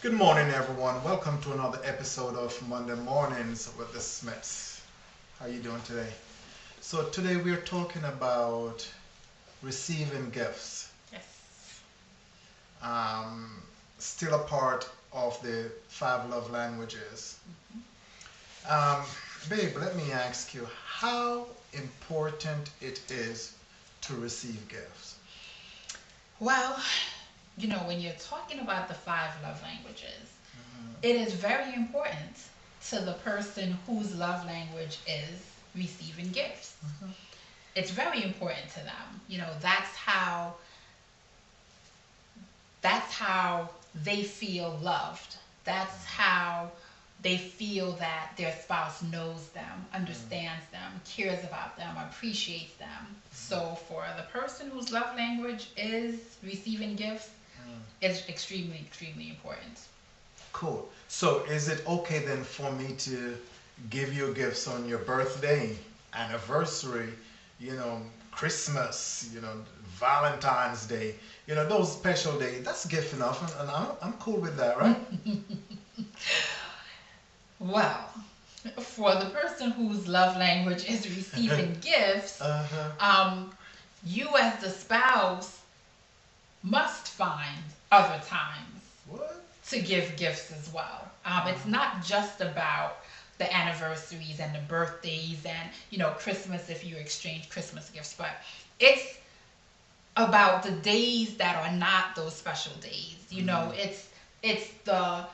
Good morning, everyone. Welcome to another episode of Monday Mornings with the Smiths. How you doing today? So today we're talking about receiving gifts. Yes. Still a part of the five love languages. Um, Babe, let me ask you how important it is to receive gifts. Well, when you're talking about the five love languages, Mhm. it is very important to the person whose love language is receiving gifts. Mhm. It's very important to them. That's how they feel loved. That's how they feel that their spouse knows them, understands them, cares about them, appreciates them. So for the person whose love language is receiving gifts, Mm. it's extremely, extremely important. Cool. So is it okay then for me to give you gifts on your birthday, anniversary, you know, Christmas, Valentine's Day, those special days? That's gift enough, and I'm cool with that, right? Well, for the person whose love language is receiving gifts, Uh-huh. you as the spouse must find other times What? to give gifts as well. It's Uh-huh. not just about the anniversaries and the birthdays and Christmas if you exchange Christmas gifts, but it's about the days that are not those special days. Mhm. It's the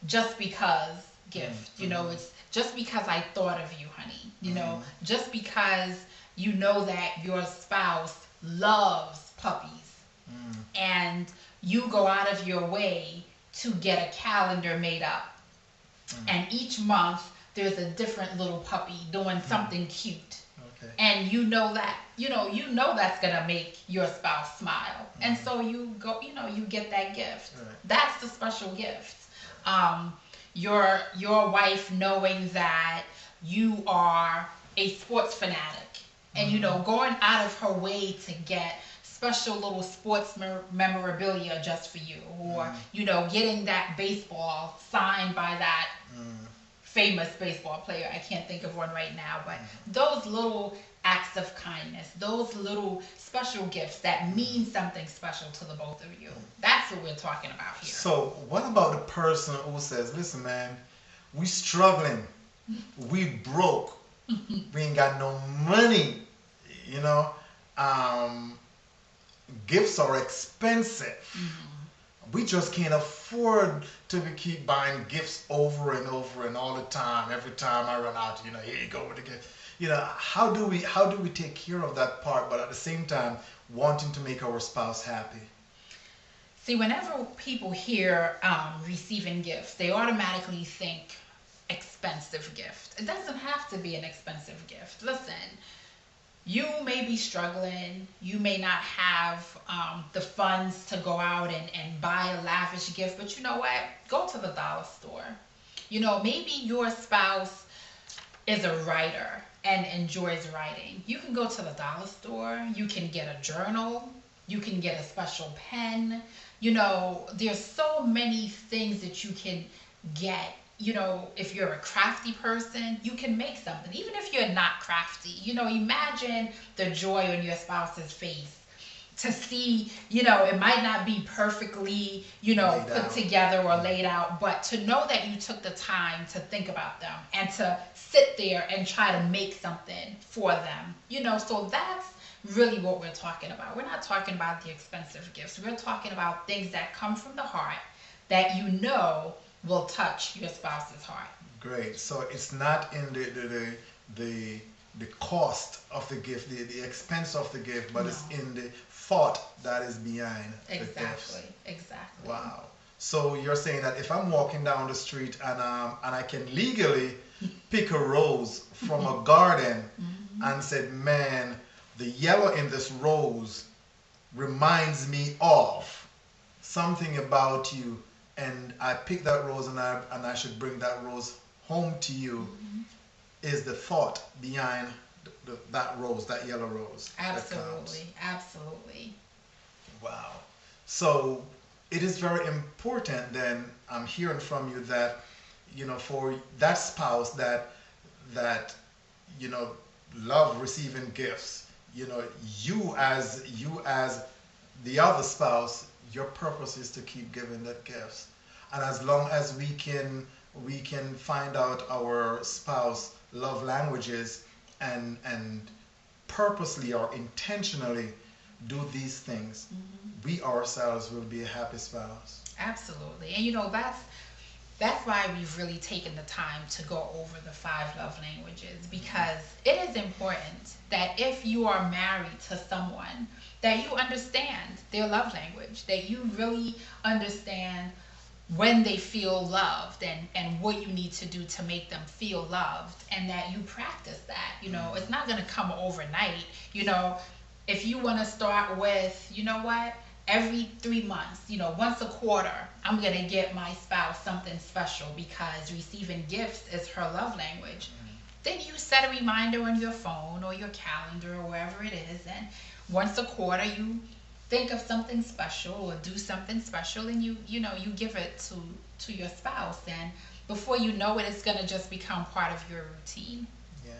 just because gift. Mhm. It's just because I thought of you, honey. Mhm. Just because you know that your spouse loves puppies Mhm. and you go out of your way to get a calendar made up, Mhm. and each month there's a different little puppy doing Mhm. something cute, Okay. and you know that's gonna make your spouse smile, and Mhm. so you go, you get that gift. All right. That's the special gift. um, your wife knowing that you are a sports fanatic, and Mhm. going out of her way to get special little sports memorabilia just for you, or Mhm. getting that baseball signed by that Mhm. famous baseball player. I can't think of one right now, but Mhm. those little acts of kindness, those little special gifts that mean something special to the both of you. That's what we're talking about here. So, what about the person who says, "Listen, man, we struggling, we broke, we ain't got no money, you know, um, gifts are expensive. We just can't afford to keep buying gifts over and over and all the time. Every time I run out, here you go with the gift. How do we take care of that part, but at the same time wanting to make our spouse happy? See, whenever people hear receiving gifts, they automatically think expensive gift. It doesn't have to be an expensive gift. Listen, you may be struggling. You may not have the funds to go out and buy a lavish gift, but you know what? Go to the dollar store. Maybe your spouse is a writer and enjoys writing. You can go to the dollar store, you can get a journal, you can get a special pen. There's so many things that you can get. If you're a crafty person, you can make something. Even if you're not crafty, imagine the joy on your spouse's face to see, it might not be perfectly, Laid put out. together or laid out, but to know that you took the time to think about them and to sit there and try to make something for them, so that's really what we're talking about. We're not talking about the expensive gifts. We're talking about things that come from the heart that will touch your spouse's heart. Great. So it's not in the the cost of the gift, the expense of the gift, but No. it's in the thought that is behind the gifts. Exactly. Exactly. Wow. So you're saying that if I'm walking down the street and I can legally pick a rose from a garden and said, man, the yellow in this rose reminds me of something about you, and I pick that rose and I should bring that rose home to you, is the thought behind that rose, that yellow rose that comes. Absolutely. Absolutely. Wow. So it is very important then, I'm hearing from you that, for that spouse that you know love receiving gifts, you as the other spouse, your purpose is to keep giving that gifts. And as long as we can find out our spouse love languages, and purposely or intentionally do these things, we ourselves will be a happy spouse. Absolutely. And that's why we've really taken the time to go over the five love languages, because it is important that if you are married to someone, that you understand their love language, that you really understand when they feel loved, and what you need to do to make them feel loved, and that you practice that. It's not going to come overnight. If you want to start with, what, every 3 months, once a quarter, I'm going to get my spouse something special because receiving gifts is her love language. Then you set a reminder on your phone or your calendar or wherever it is, and once a quarter you think of something special or do something special, and you give it to your spouse, and before you know it, it's going to just become part of your routine. Yeah.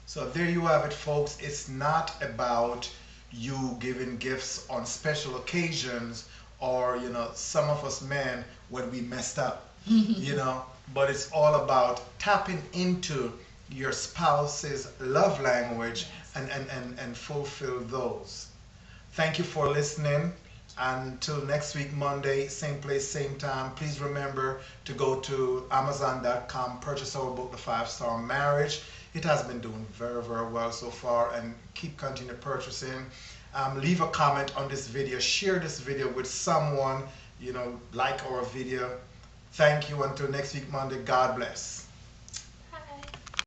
So there you have it, folks. It's not about you giving gifts on special occasions, or some of us men when we messed up, but it's all about tapping into your spouse's love language, Yes. and fulfill those. Thank you for listening. Until next week, Monday, same place, same time. Please remember to go to Amazon.com, purchase our book, The 5-Star Marriage. It has been doing very, very well so far, and keep continue purchasing. Leave a comment on this video. Share this video with someone, like our video. Thank you. Until next week, Monday. God bless.